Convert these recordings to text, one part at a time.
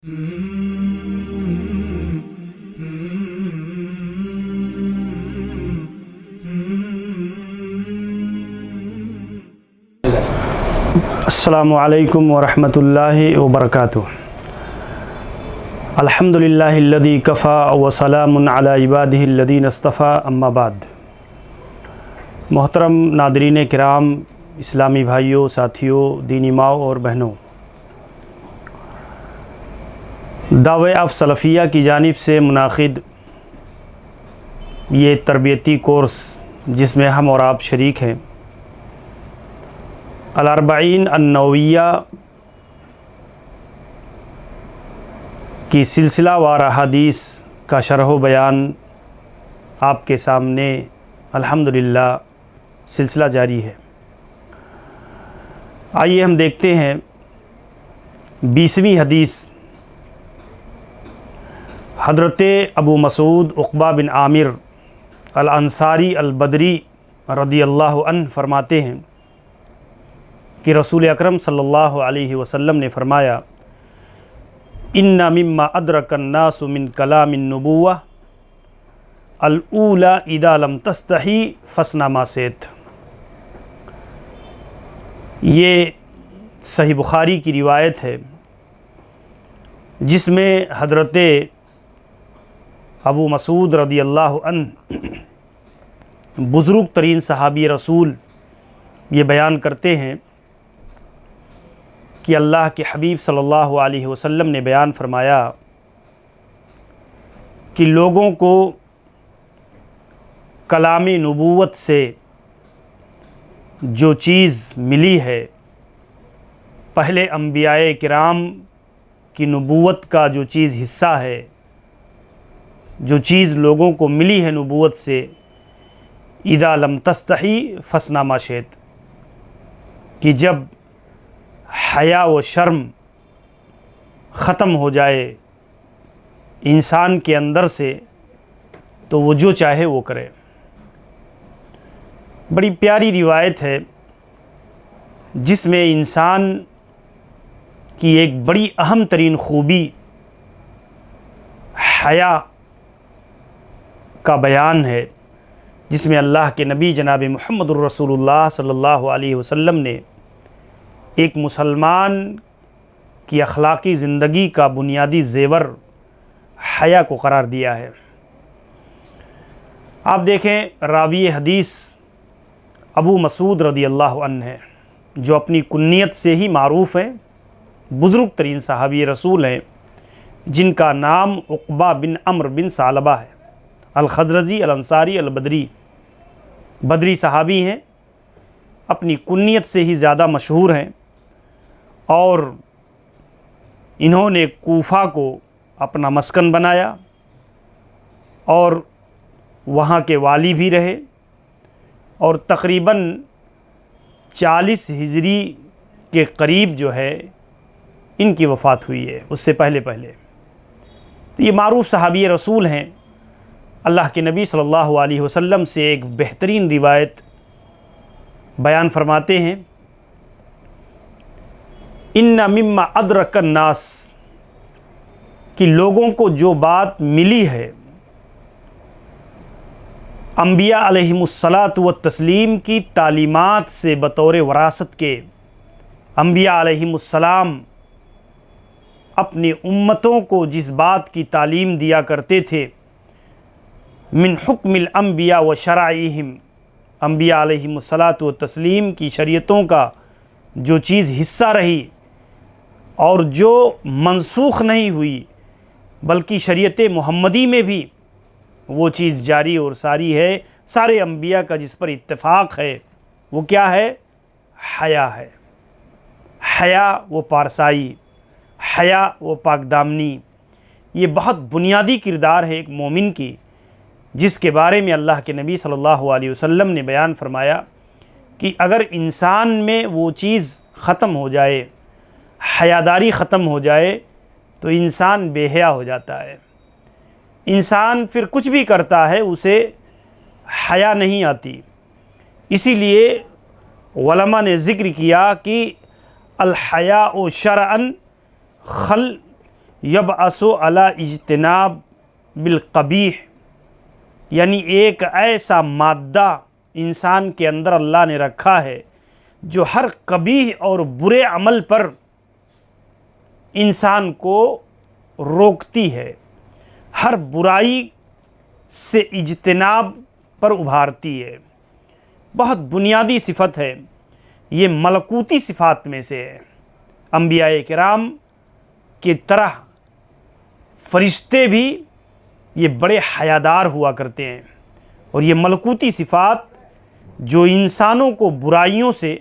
السلام علیکم ورحمۃ اللہ وبرکاتہ۔ الحمدللہ الذی کفا وسلام علی عبادہ الذین اصطفیٰ، اما بعد۔ محترم ناظرین کرام، اسلامی بھائیوں، ساتھیوں، دینی ماؤں اور بہنوں، دعوی آف سلفیہ کی جانب سے منعقد یہ تربیتی کورس جس میں ہم اور آپ شریک ہیں، الاربعین النوویہ کی سلسلہ وار احادیث کا شرح و بیان آپ کے سامنے الحمدللہ سلسلہ جاری ہے۔ آئیے ہم دیکھتے ہیں 20ویں حدیث۔ حضرت ابو مسعود عقبہ بن عامر الانصاری البدری رضی اللہ عنہ فرماتے ہیں کہ رسول اکرم صلی اللہ علیہ وسلم نے فرمایا، ان مما ادرک الناس من کلام النبوہ الاولی اذا لم تستحی فاصنع ما شئت۔ یہ صحیح بخاری کی روایت ہے جس میں حضرت ابو مسعود رضی اللہ عنہ بزرگ ترین صحابی رسول یہ بیان کرتے ہیں کہ اللہ کے حبیب صلی اللہ علیہ وسلم نے بیان فرمایا کہ لوگوں کو کلام نبوت سے جو چیز ملی ہے، پہلے انبیاء کرام کی نبوت کا جو چیز حصہ ہے، جو چیز لوگوں کو ملی ہے نبوت سے، اذا لم تستحی فاصنع ما شئت، کہ جب حیا و شرم ختم ہو جائے انسان کے اندر سے تو وہ جو چاہے وہ کرے۔ بڑی پیاری روایت ہے جس میں انسان کی ایک بڑی اہم ترین خوبی حیا کا بیان ہے، جس میں اللہ کے نبی جناب محمد الرسول اللہ صلی اللہ علیہ وسلم نے ایک مسلمان کی اخلاقی زندگی کا بنیادی زیور حیا کو قرار دیا ہے۔ آپ دیکھیں، راوی حدیث ابو مسعود رضی اللہ عنہ ہے، جو اپنی کنیت سے ہی معروف ہیں، بزرگ ترین صحابی رسول ہیں، جن کا نام عقبہ بن عمرو بن ثعلبہ ہے، الخزرجی الانصاری البدری، بدری صحابی ہیں، اپنی کنیت سے ہی زیادہ مشہور ہیں، اور انہوں نے کوفہ کو اپنا مسکن بنایا اور وہاں کے والی بھی رہے، اور تقریباً 40 ہجری کے قریب جو ہے ان کی وفات ہوئی ہے، اس سے پہلے تو یہ معروف صحابی رسول ہیں۔ اللہ کے نبی صلی اللہ علیہ وسلم سے ایک بہترین روایت بیان فرماتے ہیں، ان مما ادرک الناس، کہ لوگوں کو جو بات ملی ہے انبیاء علیہم الصلاۃ والتسلیم کی تعلیمات سے بطور وراثت کے، انبیاء علیہم السلام اپنی امتوں کو جس بات کی تعلیم دیا کرتے تھے، من حکم الانبیاء و شرائعہم، انبیاء علیہم الصلاۃ والتسلیم کی شریعتوں کا جو چیز حصہ رہی اور جو منسوخ نہیں ہوئی بلکہ شریعت محمدی میں بھی وہ چیز جاری اور ساری ہے، سارے انبیاء کا جس پر اتفاق ہے، وہ کیا ہے؟ حیا ہے۔ حیا و پارسائی، حیا و پاک دامنی، یہ بہت بنیادی کردار ہے ایک مومن کی، جس کے بارے میں اللہ کے نبی صلی اللہ علیہ وسلم نے بیان فرمایا کہ اگر انسان میں وہ چیز ختم ہو جائے، حیاداری ختم ہو جائے، تو انسان بے حیا ہو جاتا ہے، انسان پھر کچھ بھی کرتا ہے اسے حیا نہیں آتی۔ اسی لیے علماء نے ذکر کیا کہ الحیاء شرعاً یبعث علی اجتناب بالقبیح، یعنی ایک ایسا مادہ انسان کے اندر اللہ نے رکھا ہے جو ہر قبیح اور برے عمل پر انسان کو روکتی ہے، ہر برائی سے اجتناب پر ابھارتی ہے۔ بہت بنیادی صفت ہے، یہ ملکوتی صفات میں سے ہے۔ انبیاء کرام کی طرح فرشتے بھی یہ بڑے حیادار ہوا کرتے ہیں، اور یہ ملکوتی صفات جو انسانوں کو برائیوں سے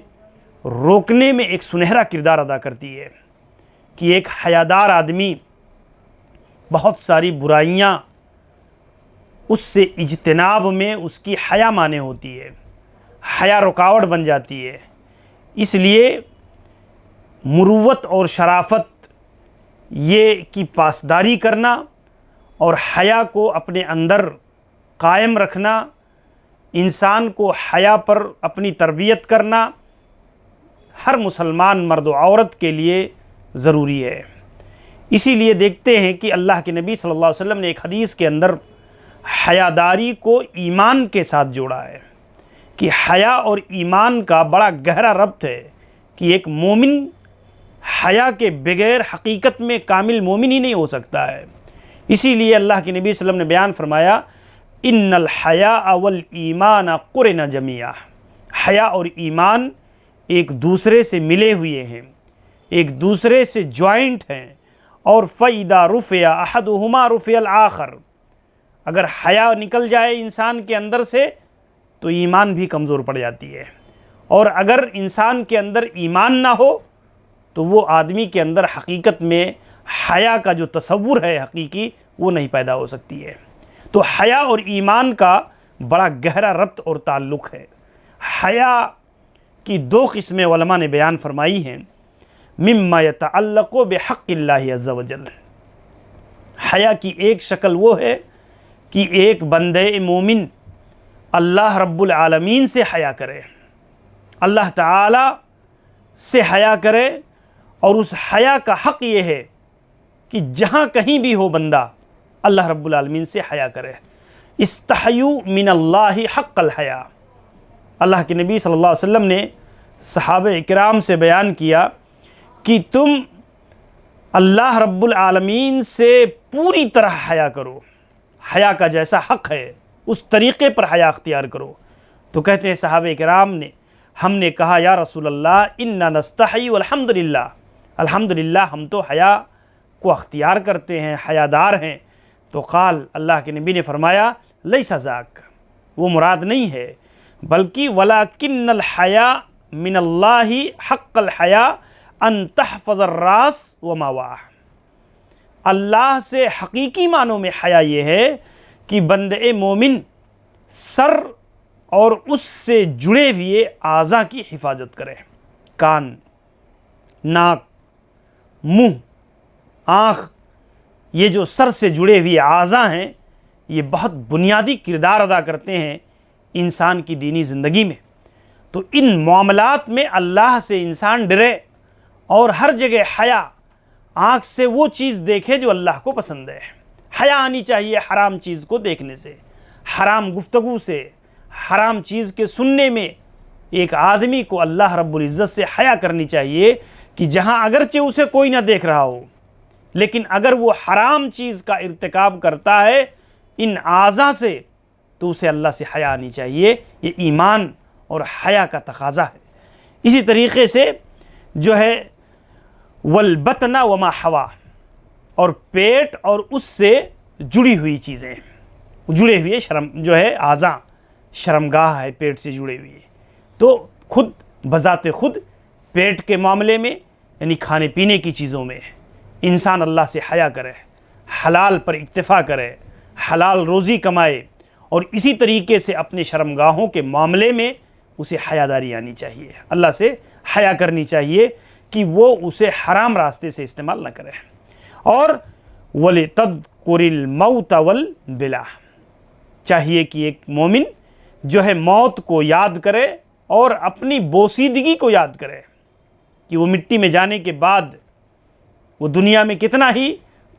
روکنے میں ایک سنہرا کردار ادا کرتی ہے، کہ ایک حیادار آدمی بہت ساری برائیاں اس سے اجتناب میں اس کی حیا مانے ہوتی ہے، حیا رکاوٹ بن جاتی ہے۔ اس لیے مروت اور شرافت یہ کی پاسداری کرنا اور حیا کو اپنے اندر قائم رکھنا، انسان کو حیا پر اپنی تربیت کرنا ہر مسلمان مرد و عورت کے لیے ضروری ہے۔ اسی لیے دیکھتے ہیں کہ اللہ کے نبی صلی اللہ علیہ وسلم نے ایک حدیث کے اندر حیاداری کو ایمان کے ساتھ جوڑا ہے، کہ حیا اور ایمان کا بڑا گہرا ربط ہے، کہ ایک مومن حیا کے بغیر حقیقت میں کامل مومن ہی نہیں ہو سکتا ہے۔ اسی لیے اللہ کے نبی صلی اللہ علیہ وسلم نے بیان فرمایا، ان الحیاء والایمان قرن جمیعا، حیا اور ایمان ایک دوسرے سے ملے ہوئے ہیں، ایک دوسرے سے جوائنٹ ہیں، اور فَإِذَا رُفِعَ أَحَدُهُمَا رُفِعَ الْآخَرُ، اگر حیا نکل جائے انسان کے اندر سے تو ایمان بھی کمزور پڑ جاتی ہے، اور اگر انسان کے اندر ایمان نہ ہو تو وہ آدمی کے اندر حقیقت میں حیا کا جو تصور ہے حقیقی وہ نہیں پیدا ہو سکتی ہے۔ تو حیا اور ایمان کا بڑا گہرا ربط اور تعلق ہے۔ حیا کی دو قسمیں علماء نے بیان فرمائی ہیں، مما یتعلق بحق اللہ عز وجل۔ حیا کی ایک شکل وہ ہے کہ ایک بندے مومن اللہ رب العالمین سے حیا کرے، اللہ تعالی سے حیا کرے، اور اس حیا کا حق یہ ہے کہ جہاں کہیں بھی ہو بندہ اللہ رب العالمین سے حیا کرے۔ استحیوا من اللہ حق الحیا، اللہ کے نبی صلی اللہ علیہ وسلم نے صحابہ اکرام سے بیان کیا کہ تم اللہ رب العالمین سے پوری طرح حیا کرو، حیا کا جیسا حق ہے اس طریقے پر حیا اختیار کرو۔ تو کہتے ہیں صحابہ کرام نے، ہم نے کہا یا رسول اللہ انا نستحی والحمدللہ، الحمدللہ ہم تو حیا کو اختیار کرتے ہیں، حیادار ہیں۔ تو قال، اللہ کے نبی نے فرمایا، لیس ذاک، وہ مراد نہیں ہے، بلکہ ولکن الحیا من اللہ حق الحیا ان تحفظ الراس وما وعى، اللہ سے حقیقی معنوں میں حیا یہ ہے کہ بندے مومن سر اور اس سے جڑے ہوئے اعضاء کی حفاظت کرے، کان، ناک، منہ، آنکھ، یہ جو سر سے جڑے ہوئے اعضاء ہیں یہ بہت بنیادی کردار ادا کرتے ہیں انسان کی دینی زندگی میں۔ تو ان معاملات میں اللہ سے انسان ڈرے، اور ہر جگہ حیا، آنکھ سے وہ چیز دیکھے جو اللہ کو پسند ہے۔ حیا آنی چاہیے حرام چیز کو دیکھنے سے، حرام گفتگو سے، حرام چیز کے سننے میں۔ ایک آدمی کو اللہ رب العزت سے حیا کرنی چاہیے کہ جہاں اگرچہ اسے کوئی نہ دیکھ رہا ہو، لیکن اگر وہ حرام چیز کا ارتکاب کرتا ہے ان اعضاء سے تو اسے اللہ سے حیا آنی چاہیے۔ یہ ایمان اور حیا کا تقاضا ہے۔ اسی طریقے سے جو ہے والبطن وما حوا، اور پیٹ اور اس سے جڑی ہوئی چیزیں، جڑے ہوئے جو ہے اعضاء، شرمگاہ ہے پیٹ سے جڑے ہوئے، تو خود بذات خود پیٹ کے معاملے میں یعنی کھانے پینے کی چیزوں میں انسان اللہ سے حیا کرے، حلال پر اکتفا کرے، حلال روزی کمائے، اور اسی طریقے سے اپنے شرمگاہوں کے معاملے میں اسے حیاداری آنی چاہیے، اللہ سے حیا کرنی چاہیے کہ وہ اسے حرام راستے سے استعمال نہ کرے۔ اور وَلِتَذْكُرِ الْمَوْتَ وَالْبِلَا، چاہیے کہ ایک مومن جو ہے موت کو یاد کرے اور اپنی بوسیدگی کو یاد کرے، کہ وہ مٹی میں جانے کے بعد وہ دنیا میں کتنا ہی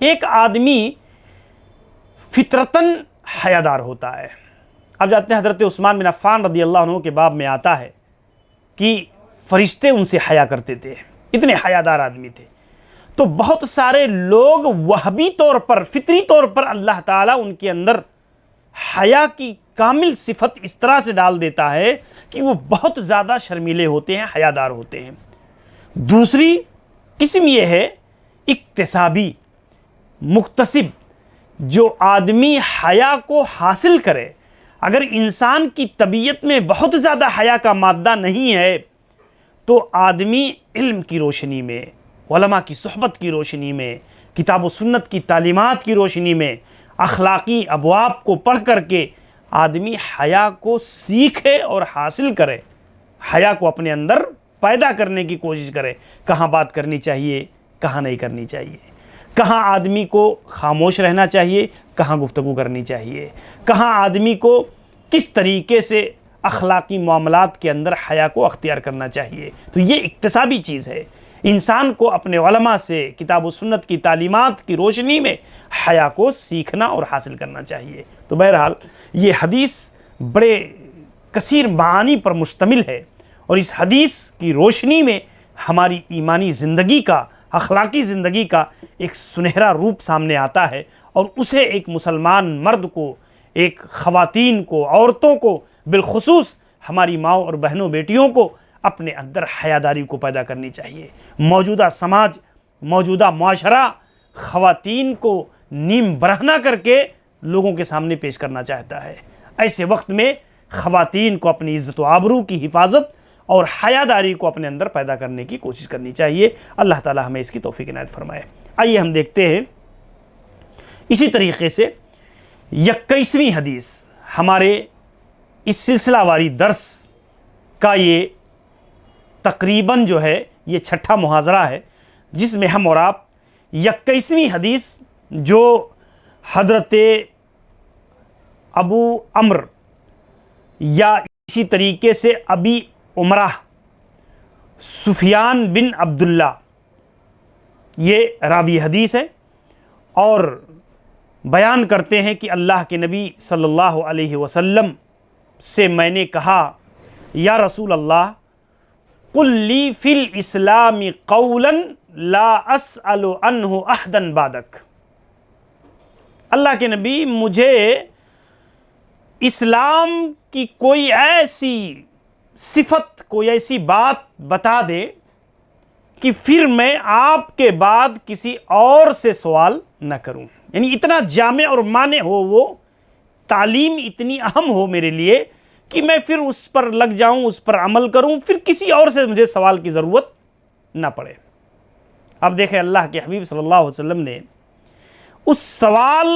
ایک آدمی فطرتاً حیادار ہوتا ہے. اب جاتے ہیں حضرت عثمان بن عفان رضی اللہ عنہ کے باب میں آتا ہے کہ فرشتے ان سے حیا کرتے تھے، اتنے حیادار آدمی تھے. تو بہت سارے لوگ وہبی طور پر، فطری طور پر اللہ تعالیٰ ان کے اندر حیا کی کامل صفت اس طرح سے ڈال دیتا ہے کہ وہ بہت زیادہ شرمیلے ہوتے ہیں، حیادار ہوتے ہیں. دوسری قسم یہ ہے اکتسابی، مکتسب. جو آدمی حیا کو حاصل کرے، اگر انسان کی طبیعت میں بہت زیادہ حیا کا مادہ نہیں ہے تو آدمی علم کی روشنی میں، علماء کی صحبت کی روشنی میں، کتاب و سنت کی تعلیمات کی روشنی میں، اخلاقی ابواب کو پڑھ کر کے آدمی حیا کو سیکھے اور حاصل کرے، حیا کو اپنے اندر پیدا کرنے کی کوشش کرے. کہاں بات کرنی چاہیے، کہاں نہیں کرنی چاہیے، کہاں آدمی کو خاموش رہنا چاہیے، کہاں گفتگو کرنی چاہیے، کہاں آدمی کو کس طریقے سے اخلاقی معاملات کے اندر حیا کو اختیار کرنا چاہیے. تو یہ اکتسابی چیز ہے. انسان کو اپنے علماء سے، کتاب و سنت کی تعلیمات کی روشنی میں حیا کو سیکھنا اور حاصل کرنا چاہیے. تو بہرحال یہ حدیث بڑے کثیر معانی پر مشتمل ہے، اور اس حدیث کی روشنی میں ہماری ایمانی زندگی کا، اخلاقی زندگی کا ایک سنہرا روپ سامنے آتا ہے، اور اسے ایک مسلمان مرد کو، ایک خواتین کو، عورتوں کو، بالخصوص ہماری ماؤں اور بہنوں بیٹیوں کو اپنے اندر حیاداری کو پیدا کرنی چاہیے. موجودہ سماج، موجودہ معاشرہ خواتین کو نیم برہنہ کر کے لوگوں کے سامنے پیش کرنا چاہتا ہے. ایسے وقت میں خواتین کو اپنی عزت و آبرو کی حفاظت اور حیاداری کو اپنے اندر پیدا کرنے کی کوشش کرنی چاہیے. اللہ تعالی ہمیں اس کی توفیق عنایت فرمائے. آئیے ہم دیکھتے ہیں اسی طریقے سے 21ویں حدیث. ہمارے اس سلسلہ واری درس کا یہ تقریباً جو ہے یہ 6واں محاضرہ ہے، جس میں ہم اور آپ 21ویں حدیث جو حضرت ابو عمر یا اسی طریقے سے ابی عمرہ سفیان بن عبداللہ یہ راوی حدیث ہے، اور بیان کرتے ہیں کہ اللہ کے نبی صلی اللہ علیہ وسلم سے میں نے کہا، یا رسول اللہ قل لی فی الاسلام قولا لا اسأل عنہ احدا بعدک. اللہ کے نبی مجھے اسلام کی کوئی ایسی صفت، کوئی ایسی بات بتا دے کہ پھر میں آپ کے بعد کسی اور سے سوال نہ کروں. یعنی اتنا جامع اور مانع ہو، وہ تعلیم اتنی اہم ہو میرے لیے کہ میں پھر اس پر لگ جاؤں، اس پر عمل کروں، پھر کسی اور سے مجھے سوال کی ضرورت نہ پڑے. اب دیکھیں اللہ کے حبیب صلی اللہ علیہ وسلم نے اس سوال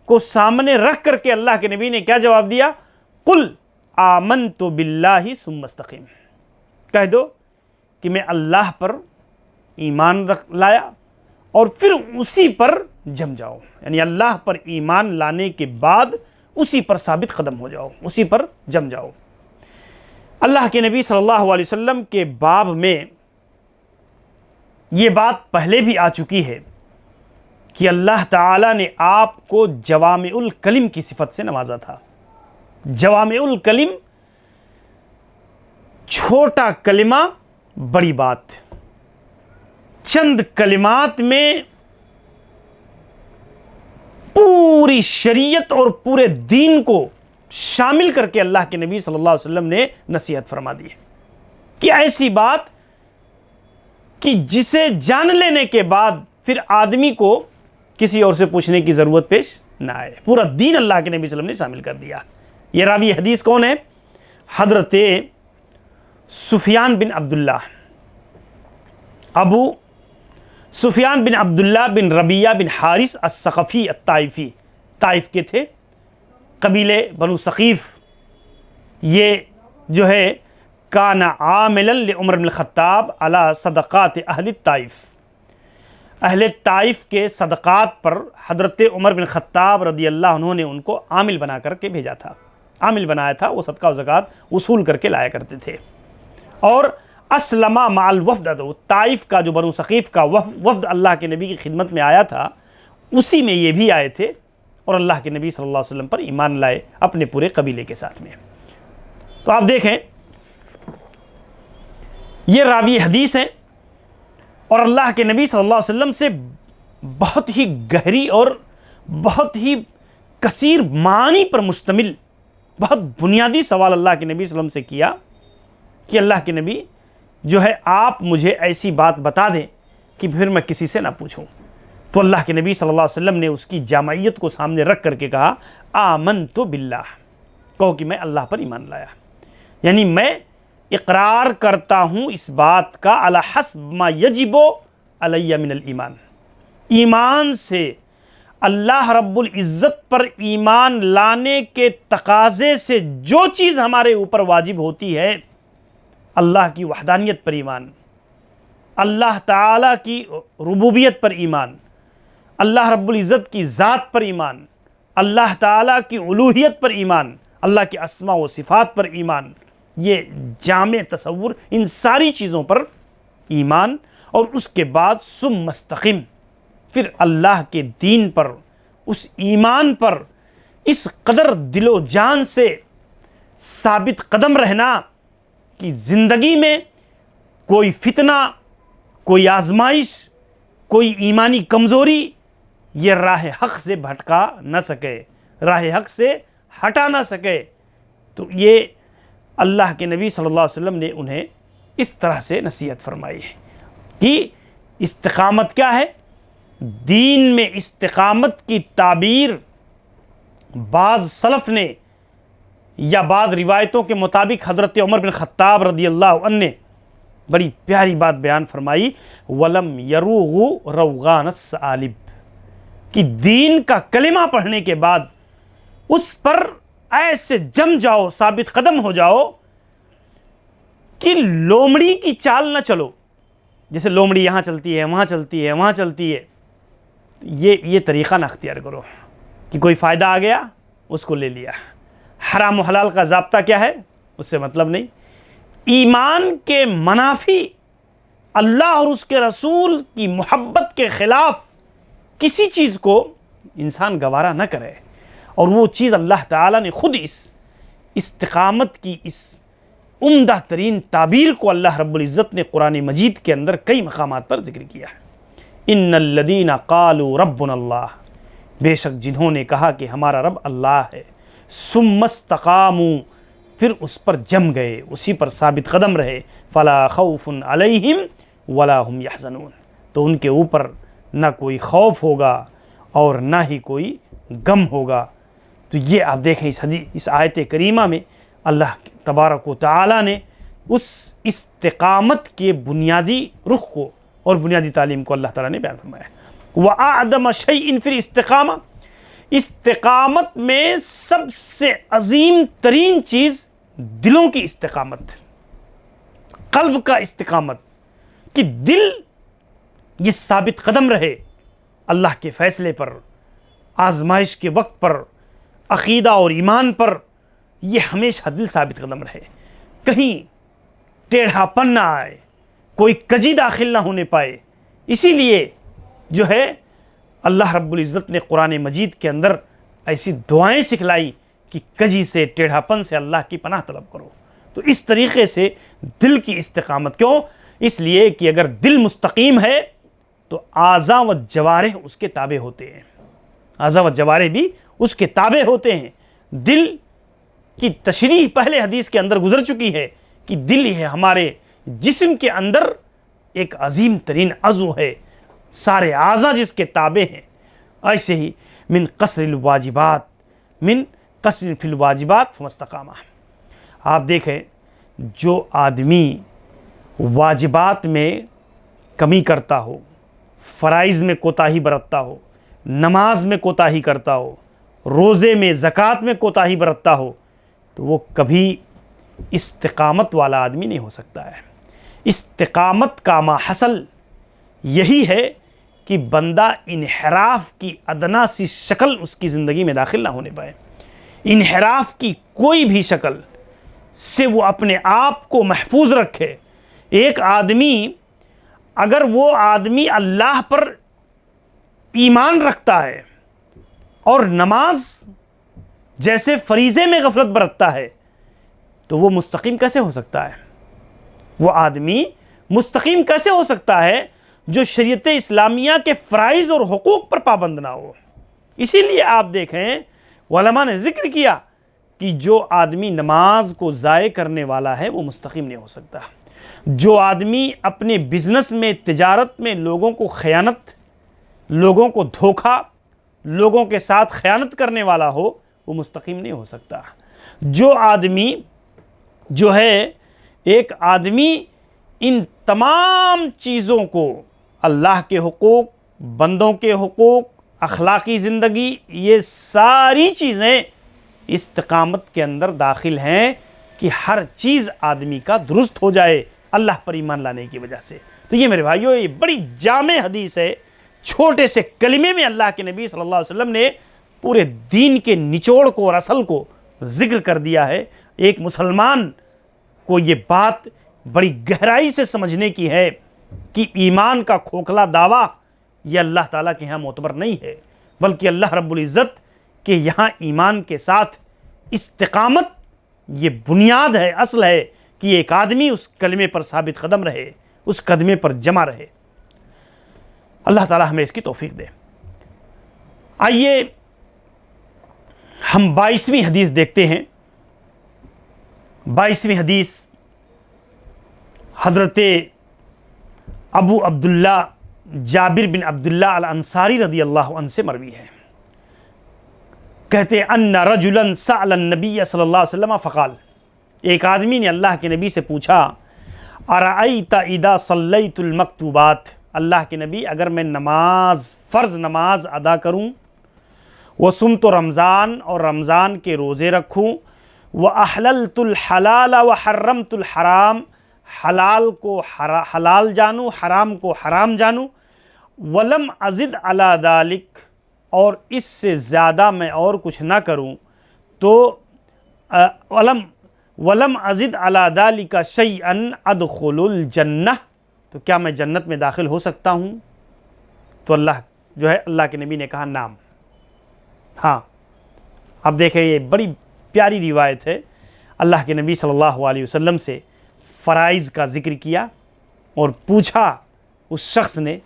کو سامنے رکھ کر کے اللہ کے نبی نے کیا جواب دیا؟ قل آمنت باللہ ثم استقم. کہہ دو کہ میں اللہ پر ایمان لایا اور پھر اسی پر جم جاؤ. یعنی اللہ پر ایمان لانے کے بعد اسی پر ثابت قدم ہو جاؤ، اسی پر جم جاؤ. اللہ کے نبی صلی اللہ علیہ وسلم کے باب میں یہ بات پہلے بھی آ چکی ہے کہ اللہ تعالیٰ نے آپ کو جوامع الکلم کی صفت سے نوازا تھا. جوامع الکلم، چھوٹا کلمہ بڑی بات، چند کلمات میں پوری شریعت اور پورے دین کو شامل کر کے اللہ کے نبی صلی اللہ علیہ وسلم نے نصیحت فرما دی کہ ایسی بات کہ جسے جان لینے کے بعد پھر آدمی کو کسی اور سے پوچھنے کی ضرورت پیش نہ آئے. پورا دین اللہ کے نبی صلی اللہ علیہ وسلم نے شامل کر دیا. یہ راوی حدیث کون ہے؟ حضرت سفیان بن عبداللہ، ابو سفیان بن عبداللہ بن ربیہ بن حارث الثقفی الطائفی، طائف کے تھے، قبیلے بنو ثقیف. یہ جو ہے کان عاملا لعمر بن الخطاب علی صدقات اہل الطائف. اہل طائف کے صدقات پر حضرت عمر بن خطاب رضی اللہ عنہ نے ان کو عامل بنا کر کے بھیجا تھا، عامل بنایا تھا. وہ صدقہ و زکوٰۃ وصول کر کے لایا کرتے تھے. اور اسلم مع الوفد، طائف کا جو بنو ثقیف کا وفد اللہ کے نبی کی خدمت میں آیا تھا، اسی میں یہ بھی آئے تھے اور اللہ کے نبی صلی اللہ علیہ وسلم پر ایمان لائے اپنے پورے قبیلے کے ساتھ میں۔ تو آپ دیکھیں یہ راوی حدیث ہیں اور اللہ کے نبی صلی اللہ علیہ وسلم سے بہت ہی گہری اور بہت ہی کثیر معانی پر مشتمل بہت بنیادی سوال اللہ کے نبی صلی اللہ علیہ وسلم سے کیا کہ اللہ کے نبی جو ہے آپ مجھے ایسی بات بتا دیں کہ پھر میں کسی سے نہ پوچھوں۔ تو اللہ کے نبی صلی اللہ علیہ وسلم نے اس کی جامعیت کو سامنے رکھ کر کے کہا آمنت باللہ، کہو کہ میں اللہ پر ایمان لایا، یعنی میں اقرار کرتا ہوں اس بات کا علی حسب ما یجب علی من الایمان، ایمان سے اللہ رب العزت پر ایمان لانے کے تقاضے سے جو چیز ہمارے اوپر واجب ہوتی ہے، اللہ کی وحدانیت پر ایمان، اللہ تعالیٰ کی ربوبیت پر ایمان، اللہ رب العزت کی ذات پر ایمان، اللہ تعالیٰ کی الوہیت پر ایمان، اللہ کے اسماء و صفات پر ایمان، یہ جامع تصور، ان ساری چیزوں پر ایمان، اور اس کے بعد ثم مستقم، پھر اللہ کے دین پر، اس ایمان پر اس قدر دل و جان سے ثابت قدم رہنا کہ زندگی میں کوئی فتنہ، کوئی آزمائش، کوئی ایمانی کمزوری یہ راہ حق سے بھٹکا نہ سکے، راہ حق سے ہٹا نہ سکے۔ تو یہ اللہ کے نبی صلی اللہ علیہ وسلم نے انہیں اس طرح سے نصیحت فرمائی ہے کہ استقامت کیا ہے۔ دین میں استقامت کی تعبیر بعض سلف نے یا بعض روایتوں کے مطابق حضرت عمر بن خطاب رضی اللہ عنہ نے بڑی پیاری بات بیان فرمائی، وَلَمْ يَرُوغُ رَوْغَانَ الثَّعَالِبِ، کہ دین کا کلمہ پڑھنے کے بعد اس پر ایسے جم جاؤ، ثابت قدم ہو جاؤ کہ لومڑی کی چال نہ چلو، جیسے لومڑی یہاں چلتی ہے، وہاں چلتی ہے، وہاں چلتی ہے، یہ طریقہ نہ اختیار کرو کہ کوئی فائدہ آ گیا اس کو لے لیا، حرام و حلال کا ضابطہ کیا ہے اس سے مطلب نہیں، ایمان کے منافی، اللہ اور اس کے رسول کی محبت کے خلاف کسی چیز کو انسان گوارا نہ کرے، اور وہ چیز اللہ تعالیٰ نے خود اس استقامت کی اس عمدہ ترین تعبیر کو اللہ رب العزت نے قرآن مجید کے اندر کئی مقامات پر ذکر کیا ہے۔ ان الذین قالوا ربنا اللہ، بے شک جنہوں نے کہا کہ ہمارا رب اللہ ہے، ثم استقاموا، پھر اس پر جم گئے، اسی پر ثابت قدم رہے، فلا خوف علیہم ولا هم یحزنون، تو ان کے اوپر نہ کوئی خوف ہوگا اور نہ ہی کوئی غم ہوگا۔ تو یہ آپ دیکھیں اس آیت کریمہ میں اللہ تبارک و تعالی نے اس استقامت کے بنیادی رخ کو اور بنیادی تعلیم کو اللہ تعالیٰ نے بیان فرمایا۔ وَأَعْدَمَ شَيْءٍ فِي الْإِسْتِقَامَةِ، استقامت میں سب سے عظیم ترین چیز دلوں کی استقامت، قلب کا استقامت، کہ دل یہ ثابت قدم رہے اللہ کے فیصلے پر، آزمائش کے وقت پر، عقیدہ اور ایمان پر، یہ ہمیشہ دل ثابت قدم رہے، کہیں ٹیڑھا پن نہ آئے، کوئی کجی داخل نہ ہونے پائے۔ اسی لیے جو ہے اللہ رب العزت نے قرآن مجید کے اندر ایسی دعائیں سکھلائی کہ کجی سے، ٹیڑھا پن سے اللہ کی پناہ طلب کرو۔ تو اس طریقے سے دل کی استقامت، کیوں؟ اس لیے کہ اگر دل مستقیم ہے تو اعضاء و جوارح اس کے تابع ہوتے ہیں، اعضاء و جوارح بھی اس کے تابع ہوتے ہیں۔ دل کی تشریح پہلے حدیث کے اندر گزر چکی ہے کہ دل ہی ہمارے جسم کے اندر ایک عظیم ترین عضو ہے، سارے اعضاء جس کے تابع ہیں۔ ایسے ہی من قصر الواجبات، من قصر فی الواجبات فمستقامہ، آپ دیکھیں جو آدمی واجبات میں کمی کرتا ہو، فرائض میں کوتاہی برتتا ہو، نماز میں کوتاہی کرتا ہو، روزے میں، زکوٰۃ میں کوتاہی برتتا ہو، تو وہ کبھی استقامت والا آدمی نہیں ہو سکتا ہے۔ استقامت کا ماحصل یہی ہے کہ بندہ انحراف کی ادنا سی شکل اس کی زندگی میں داخل نہ ہونے پائے، انحراف کی کوئی بھی شکل سے وہ اپنے آپ کو محفوظ رکھے۔ ایک آدمی اگر وہ آدمی اللہ پر ایمان رکھتا ہے اور نماز جیسے فریضے میں غفلت برتتا ہے تو وہ مستقیم کیسے ہو سکتا ہے؟ وہ آدمی مستقیم کیسے ہو سکتا ہے جو شریعت اسلامیہ کے فرائض اور حقوق پر پابند نہ ہو؟ اسی لیے آپ دیکھیں علماء نے ذکر کیا کہ جو آدمی نماز کو ضائع کرنے والا ہے وہ مستقیم نہیں ہو سکتا۔ جو آدمی اپنے بزنس میں، تجارت میں لوگوں کو خیانت، لوگوں کو دھوکہ، لوگوں کے ساتھ خیانت کرنے والا ہو وہ مستقیم نہیں ہو سکتا۔ جو آدمی جو ہے ایک آدمی ان تمام چیزوں کو، اللہ کے حقوق، بندوں کے حقوق، اخلاقی زندگی، یہ ساری چیزیں استقامت کے اندر داخل ہیں کہ ہر چیز آدمی کا درست ہو جائے اللہ پر ایمان لانے کی وجہ سے۔ تو یہ میرے بھائیو یہ بڑی جامع حدیث ہے، چھوٹے سے کلمے میں اللہ کے نبی صلی اللہ علیہ وسلم نے پورے دین کے نچوڑ کو اور اصل کو ذکر کر دیا ہے۔ ایک مسلمان کو یہ بات بڑی گہرائی سے سمجھنے کی ہے کہ ایمان کا کھوکھلا دعویٰ یہ اللہ تعالیٰ کے ہاں معتبر نہیں ہے، بلکہ اللہ رب العزت کے یہاں ایمان کے ساتھ استقامت یہ بنیاد ہے، اصل ہے کہ ایک آدمی اس کلمے پر ثابت قدم رہے، اس قدمے پر جمع رہے۔ اللہ تعالیٰ ہمیں اس کی توفیق دے۔ آئیے ہم 22ویں حدیث دیکھتے ہیں۔ 22ویں حدیث حضرت ابو عبداللہ جابر بن عبداللہ الانصاری رضی اللہ عنہ سے مروی ہے۔ کہتے ان رجلا سأل النبی صلی اللہ علیہ وسلم فقال، ایک آدمی نے اللہ کے نبی سے پوچھا، ارأیت اذا صلیت المکتوبات، اللہ کے نبی اگر میں نماز، فرض نماز ادا کروں، وصمت رمضان اور رمضان کے روزے رکھوں، وأحللت الحلال وحرمت الحرام، حلال کو حلال جانوں، حرام کو حرام جانوں، ولم ازد علی ذلک، اور اس سے زیادہ میں اور کچھ نہ کروں، تو ولم ازد علی ذلک شیئا ادخل الجنہ، تو کیا میں جنت میں داخل ہو سکتا ہوں؟ تو اللہ کے نبی نے کہا نام، ہاں۔ اب دیکھیں یہ بڑی پیاری روایت ہے، اللہ کے نبی صلی اللہ علیہ وسلم سے فرائض کا ذکر کیا اور پوچھا اس شخص نے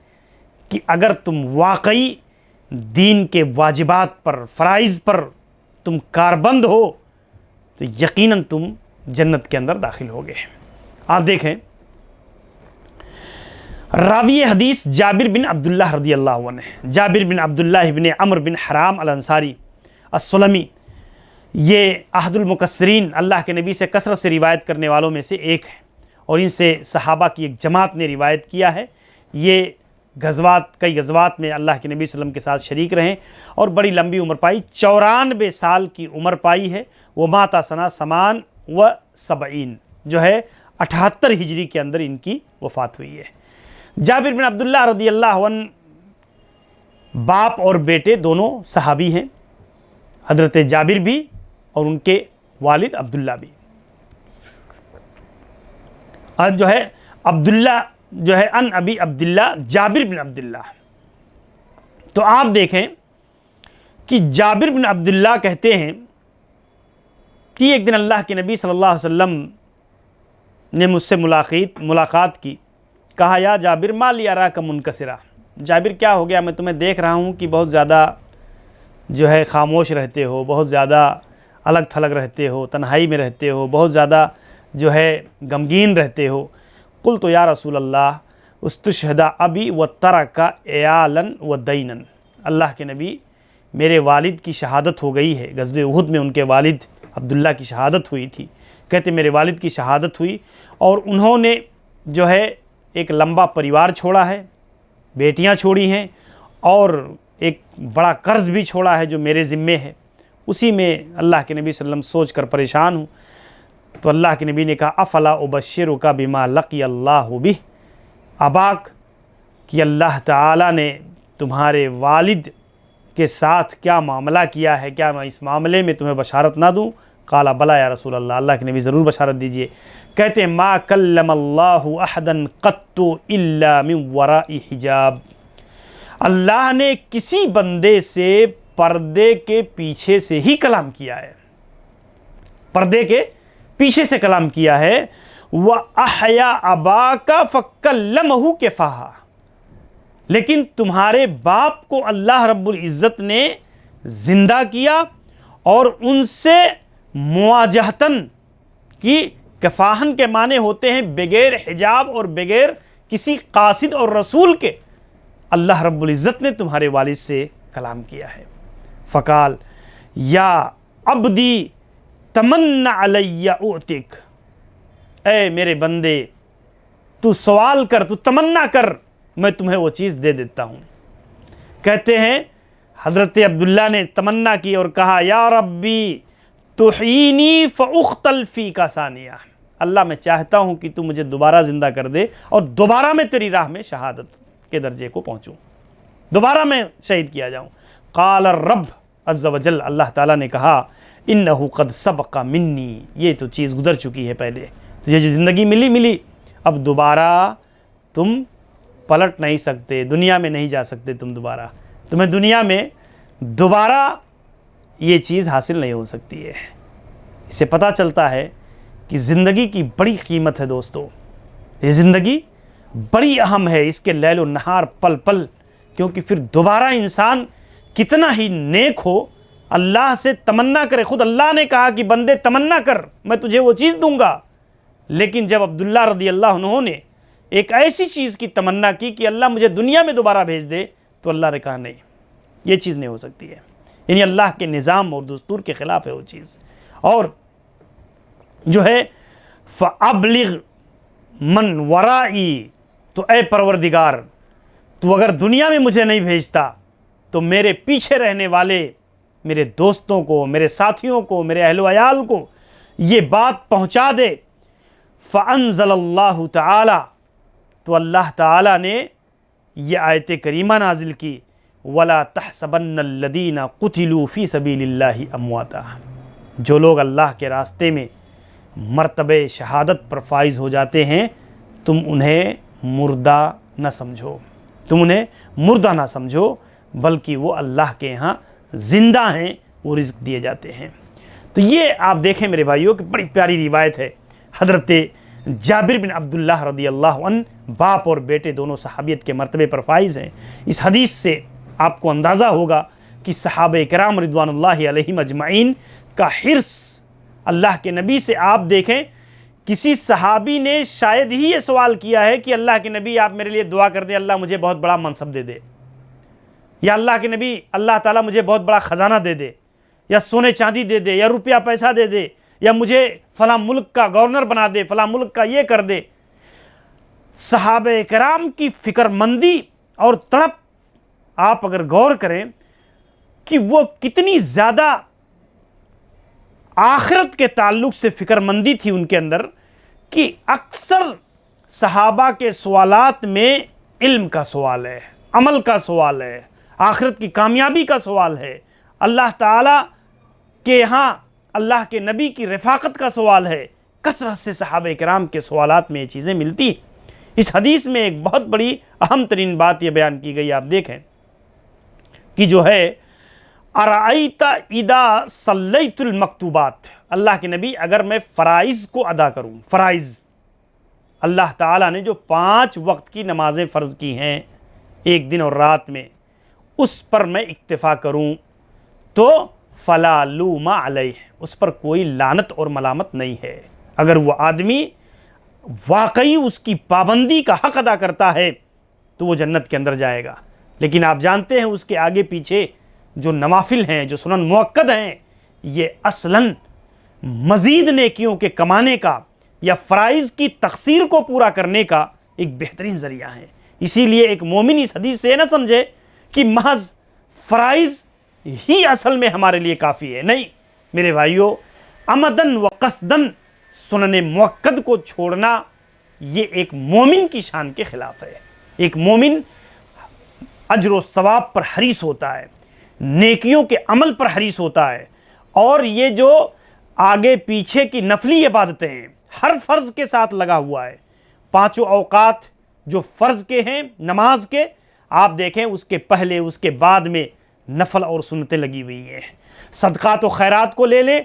کہ اگر تم واقعی دین کے واجبات پر، فرائض پر تم کاربند ہو تو یقیناً تم جنت کے اندر داخل ہوگے۔ آپ دیکھیں راوی حدیث جابر بن عبداللہ رضی اللہ عنہ، جابر بن عبداللہ بن عمرو بن حرام الانصاری السلمی، یہ احد المکثرین، اللہ کے نبی سے کثرت سے روایت کرنے والوں میں سے ایک ہے، اور ان سے صحابہ کی ایک جماعت نے روایت کیا ہے۔ یہ کئی غزوات میں اللہ کے نبی صلی اللہ علیہ وسلم کے ساتھ شریک رہیں اور بڑی لمبی عمر پائی، 94 سال کی عمر پائی ہے۔ وہ ماتا سنہ 78 جو ہے 78 ہجری کے اندر ان کی وفات ہوئی ہے۔ جابر بن عبداللہ رضی اللہ عنہ باپ اور بیٹے دونوں صحابی ہیں، حضرت جابر بھی اور ان کے والد عبداللہ بھی، اور جو ہے عبداللہ جو ہے ان ابی عبداللہ جابر بن عبداللہ۔ تو آپ دیکھیں کہ جابر بن عبداللہ کہتے ہیں کہ ایک دن اللہ کے نبی صلی اللہ علیہ وسلم نے مجھ سے ملاقات کی، کہا یا جابر ما لی اراک منکسرا، جابر کیا ہو گیا، میں تمہیں دیکھ رہا ہوں کہ بہت زیادہ جو ہے خاموش رہتے ہو، بہت زیادہ الگ تھلگ رہتے ہو، تنہائی میں رہتے ہو، بہت زیادہ جو ہے غمگین رہتے ہو۔ قلت یا رسول اللہ استشہد ابی وترک عیالا ودینا، اللہ کے نبی میرے والد کی شہادت ہو گئی ہے، غزوہ احد میں ان کے والد عبداللہ کی شہادت ہوئی تھی۔ کہتے میرے والد کی شہادت ہوئی اور انہوں نے جو ہے ایک لمبا پریوار چھوڑا ہے، بیٹیاں چھوڑی ہیں اور ایک بڑا قرض بھی چھوڑا ہے جو میرے ذمے ہے، اسی میں اللہ کے نبی صلی اللہ علیہ وسلم سوچ کر پریشان ہوں۔ تو اللہ کے نبی نے کہا افلا ابشرک بما لقی اللہ بہ اباک، کہ اللہ تعالیٰ نے تمہارے والد کے ساتھ کیا معاملہ کیا ہے، کیا میں اس معاملے میں تمہیں بشارت نہ دوں؟ قال بلا یا رسول اللہ، اللہ کے نبی ضرور بشارت دیجئے۔ کہتے ہیں ما کلم اللہ احدا قط الا من وراء حجاب، اللہ نے کسی بندے سے پردے کے پیچھے سے ہی کلام کیا ہے، پردے کے پیچھے سے کلام کیا ہے۔ وَأَحْيَا أَبَاكَ فَكَلَّمَهُ كِفَاحًا، لیکن تمہارے باپ کو اللہ رب العزت نے زندہ کیا اور ان سے مواجہتاً کی۔ کفاہن کے معنی ہوتے ہیں بغیر حجاب اور بغیر کسی قاصد اور رسول کے اللہ رب العزت نے تمہارے والد سے کلام کیا ہے۔ فقال یا عبدی تمنا علی اعطک، اے میرے بندے تو سوال کر، تو تمنا کر، میں تمہیں وہ چیز دے دیتا ہوں۔ کہتے ہیں حضرت عبداللہ نے تمنا کی اور کہا یا ربی تحیینی فاقتل فیک ثانیہ، اللہ میں چاہتا ہوں کہ تو مجھے دوبارہ زندہ کر دے اور دوبارہ میں تیری راہ میں شہادت کے درجے کو پہنچوں، دوبارہ میں شہید کیا جاؤں۔ قال الرب عز وجل، اللہ تعالیٰ نے کہا انہ قد سبق منی، یہ تو چیز گزر چکی ہے پہلے، تجھے جو زندگی ملی، اب دوبارہ تم پلٹ نہیں سکتے، دنیا میں نہیں جا سکتے تم دوبارہ، تمہیں دنیا میں دوبارہ یہ چیز حاصل نہیں ہو سکتی ہے۔ اس سے پتہ چلتا ہے کہ زندگی کی بڑی قیمت ہے دوستو، یہ زندگی بڑی اہم ہے، اس کے لیل و نہار پل پل، کیونکہ پھر دوبارہ انسان کتنا ہی نیک ہو اللہ سے تمنا کرے، خود اللہ نے کہا کہ بندے تمنا کر میں تجھے وہ چیز دوں گا، لیکن جب عبداللہ رضی اللہ عنہ نے ایک ایسی چیز کی تمنا کی کہ اللہ مجھے دنیا میں دوبارہ بھیج دے، تو اللہ نے کہا نہیں، یہ چیز نہیں ہو سکتی ہے، یعنی اللہ کے نظام اور دستور کے خلاف ہے وہ چیز۔ اور جو ہے فَأَبْلِغْ مَنْ وَرَائِي، تو اے پروردگار تو اگر دنیا میں مجھے نہیں بھیجتا تو میرے پیچھے رہنے والے میرے دوستوں کو، میرے ساتھیوں کو، میرے اہل و عیال کو یہ بات پہنچا دے۔ فَأَنزَلَ اللَّهُ تعالی، تو اللہ تعالیٰ نے یہ آیت کریمہ نازل کی وَلَا تَحْسَبَنَّ الَّذِينَ قُتِلُوا فِي سَبِيلِ اللَّهِ أَمْوَاتًا، جو لوگ اللہ کے راستے میں مرتبہ شہادت پر فائز ہو جاتے ہیں تم انہیں مردہ نہ سمجھو، تم انہیں مردہ نہ سمجھو، بلکہ وہ اللہ کے یہاں زندہ ہیں، وہ رزق دیے جاتے ہیں۔ تو یہ آپ دیکھیں میرے بھائیوں کہ بڑی پیاری روایت ہے، حضرت جابر بن عبداللہ رضی اللہ عنہ باپ اور بیٹے دونوں صحابیت کے مرتبے پر فائز ہیں۔ اس حدیث سے آپ کو اندازہ ہوگا کہ صحابہ کرام رضوان اللہ علیہم اجمعین کا حرص اللہ کے نبی سے، آپ دیکھیں کسی صحابی نے شاید ہی یہ سوال کیا ہے کہ اللہ کے نبی آپ میرے لیے دعا کر دیں اللہ مجھے بہت بڑا منصب دے دے، یا اللہ کے نبی اللہ تعالیٰ مجھے بہت بڑا خزانہ دے دے، یا سونے چاندی دے دے، یا روپیہ پیسہ دے دے، یا مجھے فلاں ملک کا گورنر بنا دے، فلاں ملک کا یہ کر دے۔ صحابہ کرام کی فکر مندی اور تڑپ آپ اگر غور کریں کہ وہ کتنی زیادہ آخرت کے تعلق سے فکر مندی تھی ان کے اندر، کہ اکثر صحابہ کے سوالات میں علم کا سوال ہے، عمل کا سوال ہے، آخرت کی کامیابی کا سوال ہے، اللہ تعالیٰ کے یہاں اللہ کے نبی کی رفاقت کا سوال ہے۔ کثرت سے صحابہ کرام کے سوالات میں یہ چیزیں ملتی۔ اس حدیث میں ایک بہت بڑی اہم ترین بات یہ بیان کی گئی، آپ دیکھیں کہ جو ہے ارائیت اذا صلیت المکتوبات، اللہ کے نبی اگر میں فرائض کو ادا کروں، فرائض اللہ تعالیٰ نے جو 5 وقت کی نمازیں فرض کی ہیں ایک دن اور رات میں، اس پر میں اکتفا کروں تو فلا لوم علیہ، اس پر کوئی لعنت اور ملامت نہیں ہے۔ اگر وہ آدمی واقعی اس کی پابندی کا حق ادا کرتا ہے تو وہ جنت کے اندر جائے گا، لیکن آپ جانتے ہیں اس کے آگے پیچھے جو نوافل ہیں، جو سنن مؤکد ہیں، یہ اصلاً مزید نیکیوں کے کمانے کا یا فرائض کی تقصیر کو پورا کرنے کا ایک بہترین ذریعہ ہے۔ اسی لیے ایک مومن اس حدیث سے نہ سمجھے کہ محض فرائض ہی اصل میں ہمارے لیے کافی ہے، نہیں میرے بھائیوں، عمدن و قصدن سنن مؤکد کو چھوڑنا یہ ایک مومن کی شان کے خلاف ہے۔ ایک مومن اجر و ثواب پر حریص ہوتا ہے، نیکیوں کے عمل پر حریص ہوتا ہے، اور یہ جو آگے پیچھے کی نفلی عبادتیں ہیں ہر فرض کے ساتھ لگا ہوا ہے۔ 5 اوقات جو فرض کے ہیں نماز کے، آپ دیکھیں اس کے پہلے اس کے بعد میں نفل اور سنتیں لگی ہوئی ہیں۔ صدقات و خیرات کو لے لیں،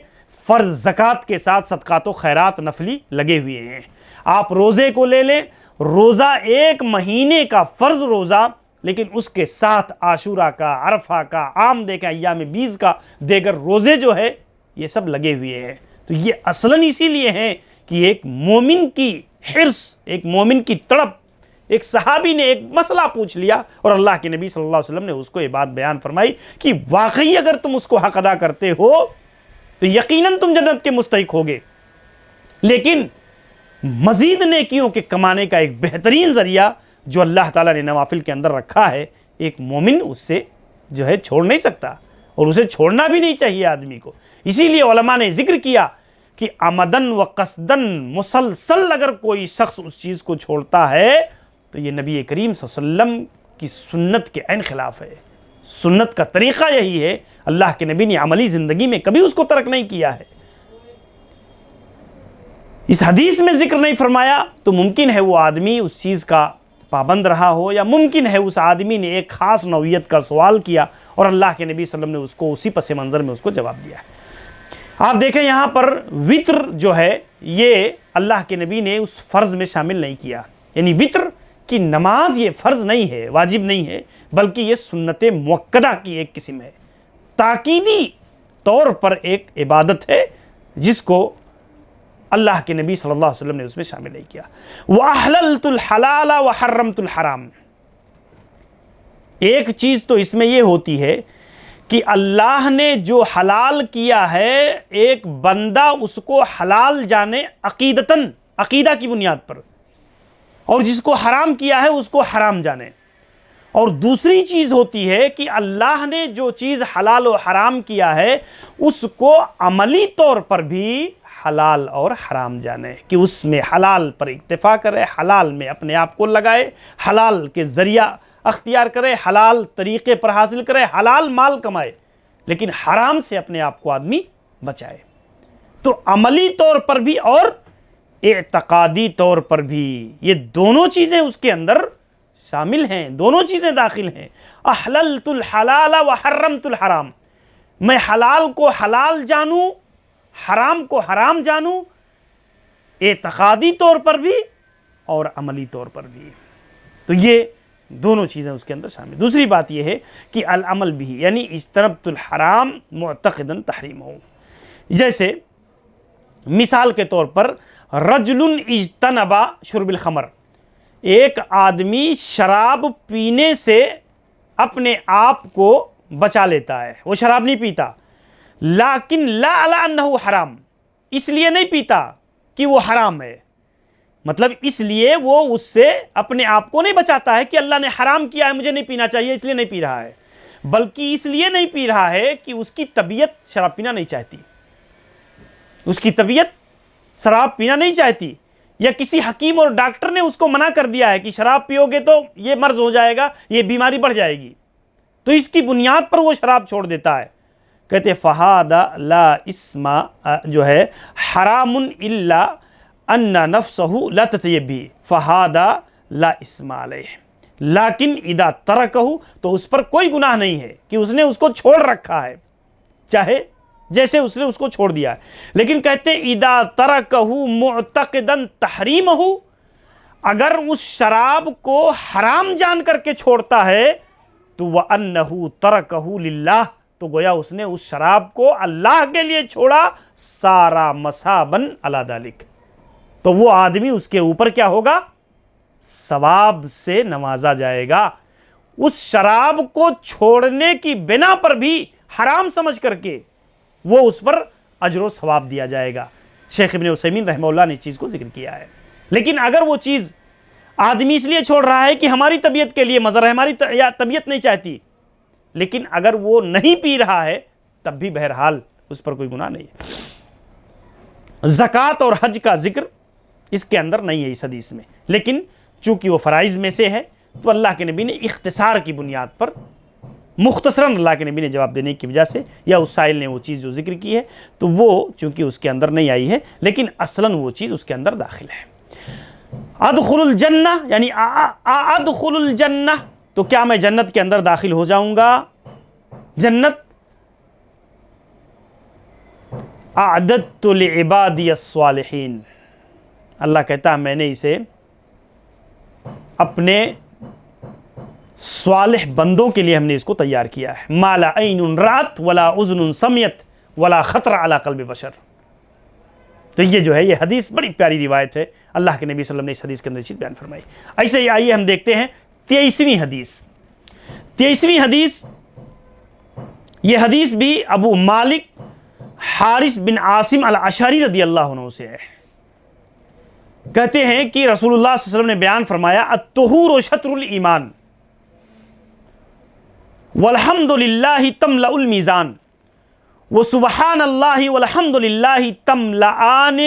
فرض زکوٰۃ کے ساتھ صدقات و خیرات نفلی لگے ہوئے ہیں۔ آپ روزے کو لے لیں، روزہ 1 مہینے کا فرض روزہ، لیکن اس کے ساتھ عاشورہ کا، عرفہ کا، عام کے ایام 20 کا دیگر روزے جو ہے یہ سب لگے ہوئے ہیں۔ تو یہ اصلاً اسی لیے ہیں کہ ایک مومن کی حرص، ایک مومن کی تڑپ، ایک صحابی نے ایک مسئلہ پوچھ لیا اور اللہ کے نبی صلی اللہ علیہ وسلم نے اس کو یہ بات بیان فرمائی کہ واقعی اگر تم اس کو حق ادا کرتے ہو تو یقیناً تم جنت کے مستحق ہوگے، لیکن مزید نیکیوں کے کمانے کا ایک بہترین ذریعہ جو اللہ تعالیٰ نے نوافل کے اندر رکھا ہے، ایک مومن اس سے جو ہے چھوڑ نہیں سکتا، اور اسے چھوڑنا بھی نہیں چاہیے آدمی کو۔ اسی لیے علماء نے ذکر کیا کہ عمدن و قصدن مسلسل اگر کوئی شخص اس چیز کو چھوڑتا ہے تو یہ نبی کریم صلی اللہ علیہ وسلم کی سنت کے عین خلاف ہے۔ سنت کا طریقہ یہی ہے، اللہ کے نبی نے عملی زندگی میں کبھی اس کو ترک نہیں کیا ہے۔ اس حدیث میں ذکر نہیں فرمایا تو ممکن ہے وہ آدمی اس چیز کا پابند رہا ہو، یا ممکن ہے اس آدمی نے ایک خاص نوعیت کا سوال کیا اور اللہ کے نبی صلی اللہ علیہ وسلم نے اس کو اسی پس منظر میں اس کو جواب دیا ہے۔ آپ دیکھیں یہاں پر وطر جو ہے یہ اللہ کے نبی نے اس فرض میں شامل نہیں کیا، یعنی وطر کی نماز یہ فرض نہیں ہے، واجب نہیں ہے، بلکہ یہ سنت مؤکدہ کی ایک قسم ہے، تاکیدی طور پر ایک عبادت ہے جس کو اللہ کے نبی صلی اللہ علیہ وسلم نے اس میں شامل نہیں کیا۔ وَأَحْلَلْتُ الْحَلَالَ وَحَرَّمْتُ الْحَرَامَ، ایک چیز تو اس میں یہ ہوتی ہے کہ اللہ نے جو حلال کیا ہے ایک بندہ اس کو حلال جانے عقیدتاً، عقیدہ کی بنیاد پر، اور جس کو حرام کیا ہے اس کو حرام جانے۔ اور دوسری چیز ہوتی ہے کہ اللہ نے جو چیز حلال و حرام کیا ہے اس کو عملی طور پر بھی حلال اور حرام جانے، کہ اس میں حلال پر اکتفا کرے، حلال میں اپنے آپ کو لگائے، حلال کے ذریعہ اختیار کرے، حلال طریقے پر حاصل کرے، حلال مال کمائے، لیکن حرام سے اپنے آپ کو آدمی بچائے۔ تو عملی طور پر بھی اور اعتقادی طور پر بھی یہ دونوں چیزیں اس کے اندر شامل ہیں، دونوں چیزیں داخل ہیں۔ احللت الحلال وحرمت الحرام، میں حلال کو حلال جانوں، حرام کو حرام جانوں، اعتقادی طور پر بھی اور عملی طور پر بھی۔ تو یہ دونوں چیزیں اس کے اندر شامل۔ دوسری بات یہ ہے کہ العمل بھی، یعنی اجتنبت الحرام معتقداً تحریم ہو، جیسے مثال کے طور پر رجل اجتنبا شرب الخمر، ایک آدمی شراب پینے سے اپنے آپ کو بچا لیتا ہے، وہ شراب نہیں پیتا، لیکن لا علی انہ حرام، اس لیے نہیں پیتا کہ وہ حرام ہے، مطلب اس لیے وہ اس سے اپنے آپ کو نہیں بچاتا ہے کہ اللہ نے حرام کیا ہے مجھے نہیں پینا چاہیے اس لیے نہیں پی رہا ہے، بلکہ اس لیے نہیں پی رہا ہے کہ اس کی طبیعت شراب پینا نہیں چاہتی، اس کی طبیعت شراب پینا نہیں چاہتی، یا کسی حکیم اور ڈاکٹر نے اس کو منع کر دیا ہے کہ شراب پیو گے تو یہ مرض ہو جائے گا، یہ بیماری بڑھ جائے گی، تو اس کی بنیاد پر وہ شراب چھوڑ دیتا ہے۔ کہتے فہذا لا اسم جو ہے حرام الا ان نفسه لا تطیب بھی، فہذا لا اسم علیہ، لیکن اذا ترکہ، تو اس پر کوئی گناہ نہیں ہے کہ اس نے اس کو چھوڑ رکھا ہے، چاہے جیسے اس نے اس کو چھوڑ دیا ہے، لیکن کہتے ہیں اذا ترکہ معتقدا تحریمہ، اگر اس شراب کو حرام جان کر کے چھوڑتا ہے تو وَأَنَّهُ تَرَكَهُ لِلَّهِ، تو گویا اس نے اس شراب کو اللہ کے لیے چھوڑا، سارا مصابن علی ذلک، تو وہ آدمی اس کے اوپر کیا ہوگا؟ ثواب سے نوازا جائے گا، اس شراب کو چھوڑنے کی بنا پر بھی حرام سمجھ کر کے وہ اس پر اجر و ثواب دیا جائے گا۔ شیخ ابن عثیمین رحمہ اللہ نے اس چیز کو ذکر کیا ہے۔ لیکن اگر وہ چیز آدمی اس لیے چھوڑ رہا ہے کہ ہماری طبیعت کے لیے مضر ہے، ہماری طبیعت نہیں چاہتی، لیکن اگر وہ نہیں پی رہا ہے تب بھی بہرحال اس پر کوئی گناہ نہیں ہے۔ زکوٰۃ اور حج کا ذکر اس کے اندر نہیں ہے اس حدیث میں، لیکن چونکہ وہ فرائض میں سے ہے تو اللہ کے نبی نے اختصار کی بنیاد پر مختصراً اللہ کے نبی نے جواب دینے کی وجہ سے، یا اس سائل نے وہ چیز جو ذکر کی ہے تو وہ چونکہ اس کے اندر نہیں آئی ہے، لیکن اصلاً وہ چیز اس کے اندر داخل ہے۔ ادخل الجنہ، یعنی ادخل الجنہ، تو کیا میں جنت کے اندر داخل ہو جاؤں گا؟ جنت اعددت لعبادی الصالحین، اللہ کہتا ہے میں نے اسے اپنے صالح بندوں کے لیے ہم نے اس کو تیار کیا ہے۔ ما لا عین رأت ولا اذن سمعت ولا خطر علی قلب بشر۔ تو یہ جو ہے یہ حدیث بڑی پیاری روایت ہے، اللہ کے نبی صلی اللہ علیہ وسلم نے اس حدیث کے اندر چیز بیان فرمائی۔ ایسے ہی آئیے ہم دیکھتے ہیں 23ویں حدیث۔ 23ویں حدیث، یہ حدیث بھی ابو مالک حارث بن عاصم الاشعری رضی اللہ عنہ سے ہے۔ کہتے ہیں کہ رسول اللہ صلی اللہ علیہ وسلم نے بیان فرمایا الطہور شطر الایمان والحمد للہ تملأ المیزان وسبحان اللہ والحمد للہ تملأان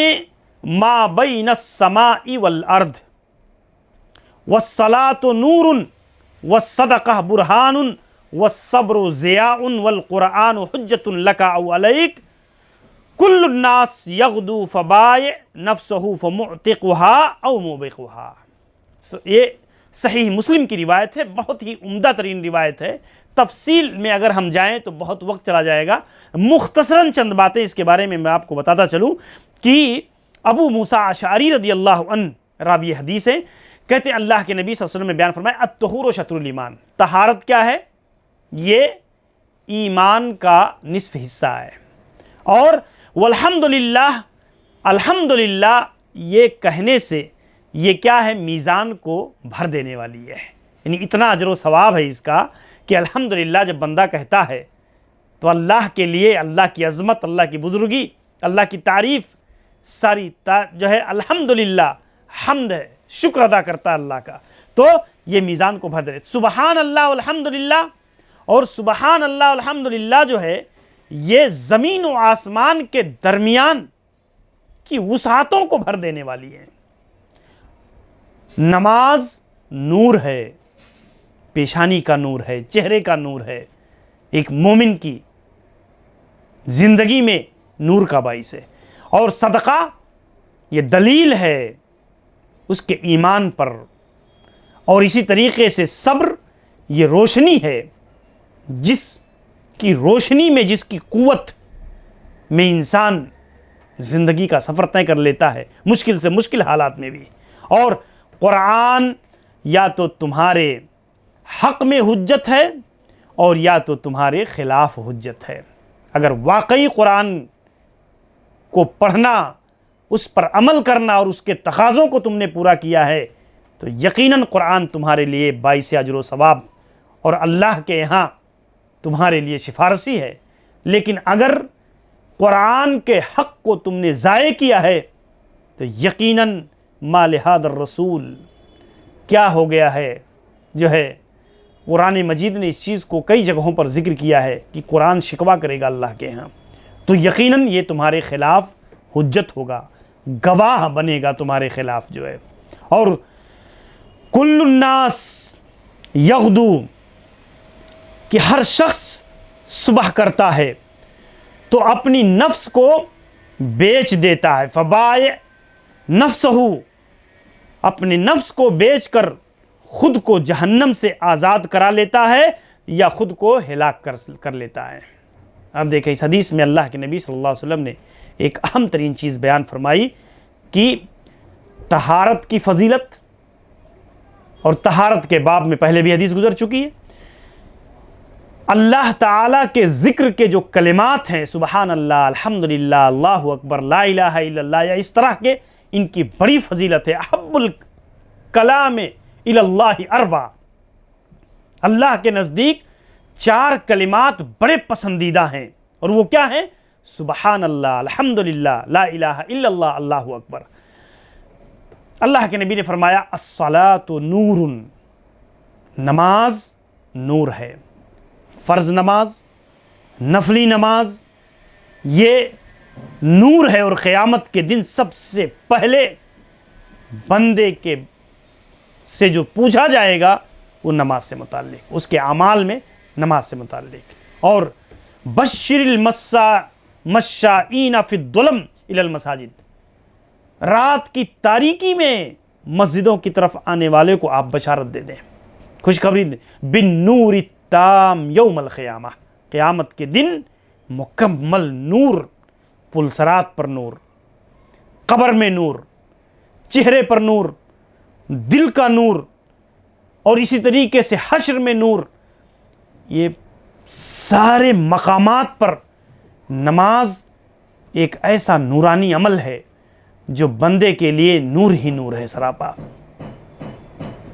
ما بین السماء والارض والصلاة نور والصدقہ برہان والصبر ضیاء والقرآن حجت لک او علیک کل الناس یغدو فبائع نفسہ فمعتقها او موبقها۔ یہ صحیح مسلم کی روایت ہے، بہت ہی عمدہ ترین روایت ہے۔ تفصیل میں اگر ہم جائیں تو بہت وقت چلا جائے گا، مختصراً چند باتیں اس کے بارے میں آپ کو بتاتا چلوں کہ ابو موسیٰ اشعری رضی اللہ عنہ راوی حدیث ہے، کہتے ہیں اللہ کے نبی صلی اللہ علیہ وسلم نے بیان فرمایا الطہور شطر الایمان، طہارت کیا ہے؟ یہ ایمان کا نصف حصہ ہے۔ اور والحمدللہ، الحمدللہ یہ کہنے سے یہ کیا ہے؟ میزان کو بھر دینے والی ہے، یعنی اتنا اجر و ثواب ہے اس کا کہ الحمدللہ جب بندہ کہتا ہے تو اللہ کے لیے اللہ کی عظمت، اللہ کی بزرگی، اللہ کی تعریف ساری جو ہے الحمدللہ حمد ہے، شکر ادا کرتا ہے اللہ کا، تو یہ میزان کو بھر دے۔ سبحان اللہ والحمدللہ، اور سبحان اللہ والحمدللہ جو ہے یہ زمین و آسمان کے درمیان کی وسعتوں کو بھر دینے والی ہے۔ نماز نور ہے، پیشانی کا نور ہے، چہرے کا نور ہے، ایک مومن کی زندگی میں نور کا باعث ہے۔ اور صدقہ یہ دلیل ہے اس کے ایمان پر، اور اسی طریقے سے صبر یہ روشنی ہے، جس کی روشنی میں، جس کی قوت میں انسان زندگی کا سفر طے کر لیتا ہے، مشکل سے مشکل حالات میں بھی۔ اور قرآن یا تو تمہارے حق میں حجت ہے اور یا تو تمہارے خلاف حجت ہے۔ اگر واقعی قرآن کو پڑھنا، اس پر عمل کرنا اور اس کے تقاضوں کو تم نے پورا کیا ہے تو یقیناً قرآن تمہارے لیے باعث اجر و ثواب اور اللہ کے یہاں تمہارے لیے سفارشی ہے۔ لیکن اگر قرآن کے حق کو تم نے ضائع کیا ہے تو یقیناً ما لہذا الرسول، کیا ہو گیا ہے؟ جو ہے قرآن مجید نے اس چیز کو کئی جگہوں پر ذکر کیا ہے کہ قرآن شکوہ کرے گا اللہ کے ہاں، تو یقیناً یہ تمہارے خلاف حجت ہوگا، گواہ بنے گا تمہارے خلاف جو ہے۔ اور کل الناس یغدو، کہ ہر شخص صبح کرتا ہے تو اپنی نفس کو بیچ دیتا ہے، فبائع نفسہ، اپنے نفس کو بیچ کر خود کو جہنم سے آزاد کرا لیتا ہے یا خود کو ہلاک کر لیتا ہے۔ اب دیکھیں اس حدیث میں اللہ کے نبی صلی اللہ علیہ وسلم نے ایک اہم ترین چیز بیان فرمائی کہ طہارت کی فضیلت، اور طہارت کے باب میں پہلے بھی حدیث گزر چکی ہے۔ اللہ تعالیٰ کے ذکر کے جو کلمات ہیں، سبحان اللہ، الحمدللہ، اللہ اکبر، لا الہ الا اللہ، یا اس طرح کے، ان کی بڑی فضیلت ہے۔ احب الکلام الی اللہ اربع، اللہ کے نزدیک 4 کلمات بڑے پسندیدہ ہیں، اور وہ کیا ہیں؟ سبحان اللہ، الحمدللہ، لا الہ الا اللہ، اللہ اکبر۔ اللہ کے نبی نے فرمایا الصلاۃ نور، نماز نور ہے، فرض نماز، نفلی نماز یہ نور ہے، اور قیامت کے دن سب سے پہلے بندے کے سے جو پوچھا جائے گا وہ نماز سے متعلق، اس کے اعمال میں نماز سے متعلق۔ اور بشر المشائین فی الظلم الی المساجد، رات کی تاریکی میں مسجدوں کی طرف آنے والے کو آپ بشارت دے دیں خوشخبری بن نور التام یوم القیامہ، قیامت کے دن مکمل نور، پلسرات پر نور، قبر میں نور، چہرے پر نور، دل کا نور، اور اسی طریقے سے حشر میں نور، یہ سارے مقامات پر نماز ایک ایسا نورانی عمل ہے جو بندے کے لیے نور ہی نور ہے سراپا۔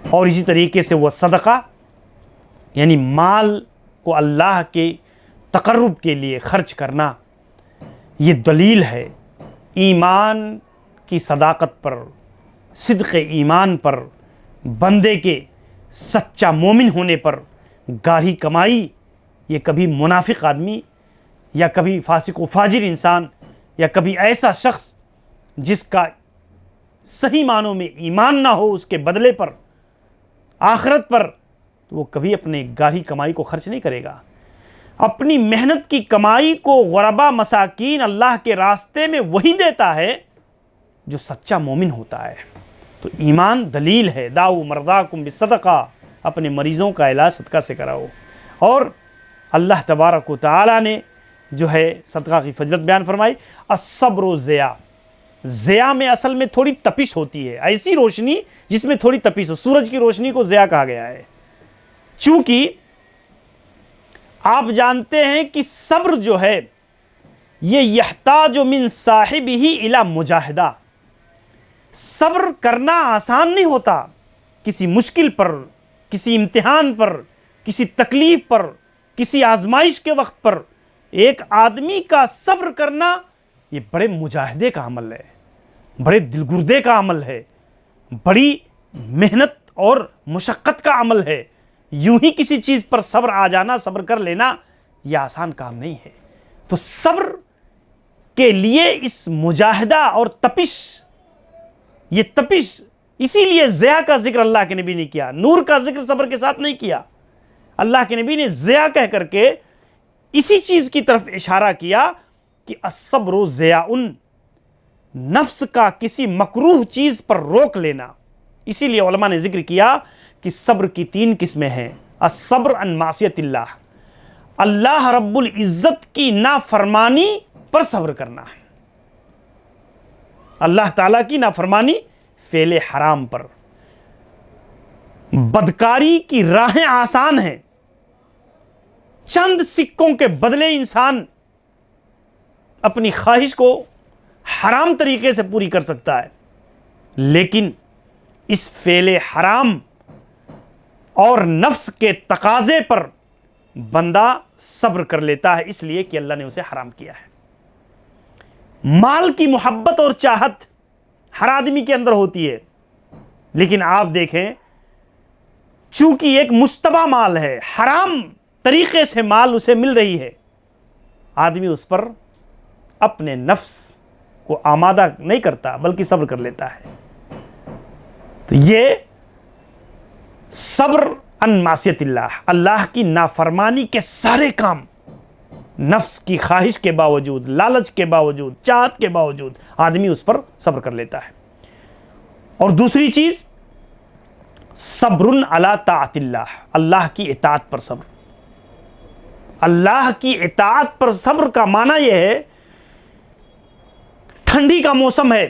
اور اسی طریقے سے وہ صدقہ، یعنی مال کو اللہ کے تقرب کے لیے خرچ کرنا، یہ دلیل ہے ایمان کی صداقت پر، صدق ایمان پر، بندے کے سچا مومن ہونے پر۔ گاڑھی کمائی یہ کبھی منافق آدمی یا کبھی فاسق و فاجر انسان یا کبھی ایسا شخص جس کا صحیح معنوں میں ایمان نہ ہو، اس کے بدلے پر آخرت پر، تو وہ کبھی اپنے گاڑھی کمائی کو خرچ نہیں کرے گا۔ اپنی محنت کی کمائی کو غربا مساکین اللہ کے راستے میں وہی دیتا ہے جو سچا مومن ہوتا ہے۔ تو ایمان دلیل ہے، داؤ مرضاکم بالصدقہ، اپنے مریضوں کا علاج صدقہ سے کراؤ۔ اور اللہ تبارک و تعالی نے جو ہے صدقہ کی فضیلت بیان فرمائی، الصبر و ضیاء، ضیاء میں اصل میں تھوڑی تپش ہوتی ہے، ایسی روشنی جس میں تھوڑی تپش ہو۔ سورج کی روشنی کو ضیاء کہا گیا ہے، چونکہ آپ جانتے ہیں کہ صبر جو ہے یہ یحتاج من صاحبہ الی مجاہدہ، صبر کرنا آسان نہیں ہوتا۔ کسی مشکل پر، کسی امتحان پر، کسی تکلیف پر، کسی آزمائش کے وقت پر ایک آدمی کا صبر کرنا یہ بڑے مجاہدے کا عمل ہے، بڑے دلگردے کا عمل ہے، بڑی محنت اور مشقت کا عمل ہے۔ یوں ہی کسی چیز پر صبر آ جانا، صبر کر لینا، یہ آسان کام نہیں ہے۔ تو صبر کے لیے اس مجاہدہ اور تپش، یہ تپش، اسی لیے ضیاء کا ذکر اللہ کے نبی نے کیا، نور کا ذکر صبر کے ساتھ نہیں کیا۔ اللہ کے نبی نے ضیاء کہہ کر کے اسی چیز کی طرف اشارہ کیا کہ الصبر ضیاء، نفس کا کسی مکروہ چیز پر روک لینا۔ اسی لیے علماء نے ذکر کیا کہ صبر کی 3 قسمیں ہیں۔ الصبر عن معصیت اللہ، اللہ رب العزت کی نافرمانی پر صبر کرنا ہے، اللہ تعالیٰ کی نافرمانی، فعل حرام پر۔ بدکاری کی راہیں آسان ہیں، چند سکوں کے بدلے انسان اپنی خواہش کو حرام طریقے سے پوری کر سکتا ہے، لیکن اس فعل حرام اور نفس کے تقاضے پر بندہ صبر کر لیتا ہے، اس لیے کہ اللہ نے اسے حرام کیا ہے۔ مال کی محبت اور چاہت ہر آدمی کے اندر ہوتی ہے، لیکن آپ دیکھیں چونکہ ایک مشتبہ مال ہے، حرام طریقے سے مال اسے مل رہی ہے، آدمی اس پر اپنے نفس کو آمادہ نہیں کرتا بلکہ صبر کر لیتا ہے۔ تو یہ صبر عن معصیت اللہ، اللہ کی نافرمانی کے سارے کام نفس کی خواہش کے باوجود، لالچ کے باوجود، چاہت کے باوجود آدمی اس پر صبر کر لیتا ہے۔ اور دوسری چیز صبر علی طاعت اللہ، اللہ کی اطاعت پر صبر۔ اللہ کی اطاعت پر صبر کا معنی یہ ہے، ٹھنڈی کا موسم ہے،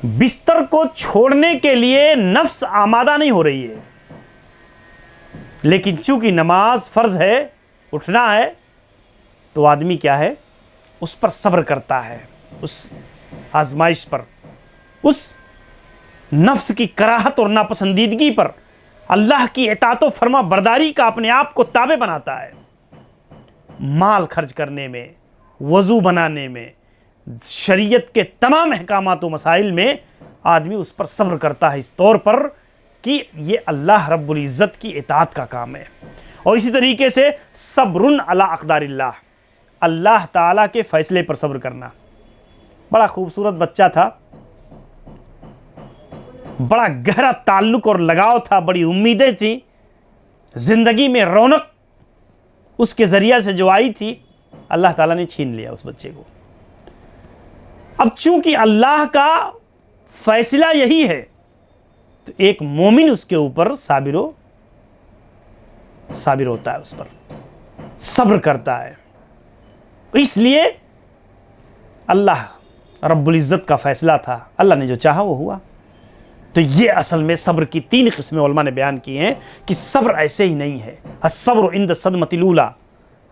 بستر کو چھوڑنے کے لیے نفس آمادہ نہیں ہو رہی ہے، لیکن چونکہ نماز فرض ہے، اٹھنا ہے، تو آدمی کیا ہے، اس پر صبر کرتا ہے، اس آزمائش پر، اس نفس کی کراہت اور ناپسندیدگی پر اللہ کی اطاعت و فرما برداری کا اپنے آپ کو تابع بناتا ہے۔ مال خرچ کرنے میں، وضو بنانے میں، شریعت کے تمام احکامات و مسائل میں آدمی اس پر صبر کرتا ہے، اس طور پر کہ یہ اللہ رب العزت کی اطاعت کا کام ہے۔ اور اسی طریقے سے صبر علی اقدار اللہ، اللہ تعالیٰ کے فیصلے پر صبر کرنا۔ بڑا خوبصورت بچہ تھا، بڑا گہرا تعلق اور لگاؤ تھا، بڑی امیدیں تھیں، زندگی میں رونق اس کے ذریعہ سے جو آئی تھی، اللہ تعالیٰ نے چھین لیا اس بچے کو۔ اب چونکہ اللہ کا فیصلہ یہی ہے، تو ایک مومن اس کے اوپر صابر ہوتا ہے، اس پر صبر کرتا ہے۔ اس لیے اللہ رب العزت کا فیصلہ تھا، اللہ نے جو چاہا وہ ہوا۔ تو یہ اصل میں صبر کی 3 قسمیں علماء نے بیان کی ہیں کہ صبر ایسے ہی نہیں ہے۔ الصبر عند الصدمۃ الاولی،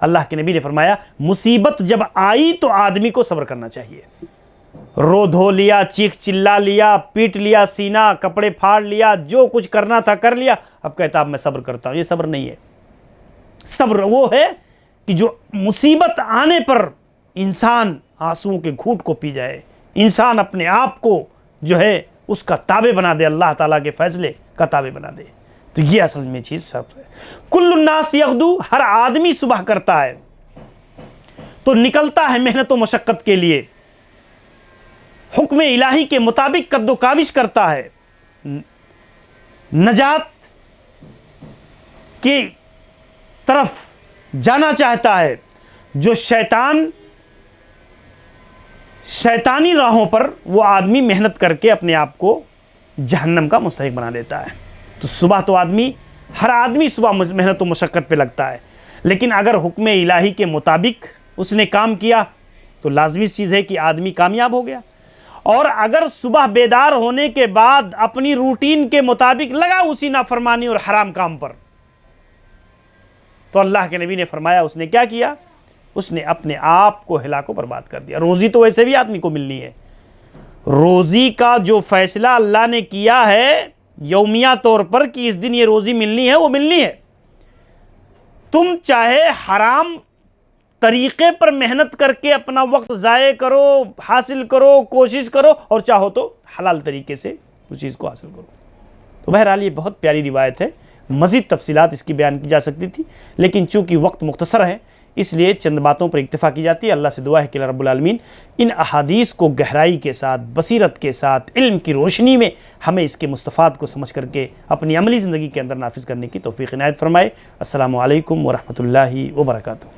اللہ کے نبی نے فرمایا مصیبت جب آئی تو آدمی کو صبر کرنا چاہیے۔ رو دھو لیا، چیخ چلا لیا، پیٹ لیا سینہ، کپڑے پھاڑ لیا، جو کچھ کرنا تھا کر لیا، اب کہتا اب میں صبر کرتا ہوں، یہ صبر نہیں ہے۔ صبر وہ ہے کہ جو مصیبت آنے پر انسان آنسوؤں کے گھونٹ کو پی جائے، انسان اپنے آپ کو جو ہے اس کا تابع بنا دے، اللہ تعالیٰ کے فیصلے کا تابع بنا دے۔ تو یہ اصل میں چیز صبر ہے۔ کل الناس یغدو، ہر آدمی صبح کرتا ہے تو نکلتا ہے محنت و مشقت کے لیے، حکم الہی کے مطابق قد و کاوش کرتا ہے، نجات کی طرف جانا چاہتا ہے۔ جو شیطانی راہوں پر وہ آدمی محنت کر کے اپنے آپ کو جہنم کا مستحق بنا دیتا ہے۔ تو صبح تو ہر آدمی صبح محنت و مشقت پہ لگتا ہے، لیکن اگر حکم الہی کے مطابق اس نے کام کیا تو لازمی چیز ہے کہ آدمی کامیاب ہو گیا۔ اور اگر صبح بیدار ہونے کے بعد اپنی روٹین کے مطابق لگا اسی نافرمانی اور حرام کام پر، تو اللہ کے نبی نے فرمایا اس نے کیا کیا؟ اس نے اپنے آپ کو ہلاک و برباد کر دیا۔ روزی تو ویسے بھی آدمی کو ملنی ہے، روزی کا جو فیصلہ اللہ نے کیا ہے یومیہ طور پر کہ اس دن یہ روزی ملنی ہے، وہ ملنی ہے۔ تم چاہے حرام طریقے پر محنت کر کے اپنا وقت ضائع کرو، حاصل کرو، کوشش کرو، اور چاہو تو حلال طریقے سے اس چیز کو حاصل کرو۔ تو بہرحال یہ بہت پیاری روایت ہے، مزید تفصیلات اس کی بیان کی جا سکتی تھی، لیکن چونکہ وقت مختصر ہے اس لیے چند باتوں پر اکتفا کی جاتی ہے۔ اللہ سے دعا ہے کہ اللہ رب العالمین ان احادیث کو گہرائی کے ساتھ، بصیرت کے ساتھ، علم کی روشنی میں ہمیں اس کے مستفاد کو سمجھ کر کے اپنی عملی زندگی کے اندر نافذ کرنے کی توفیق عنایت فرمائے۔ السلام علیکم ورحمۃ اللہ وبرکاتہ۔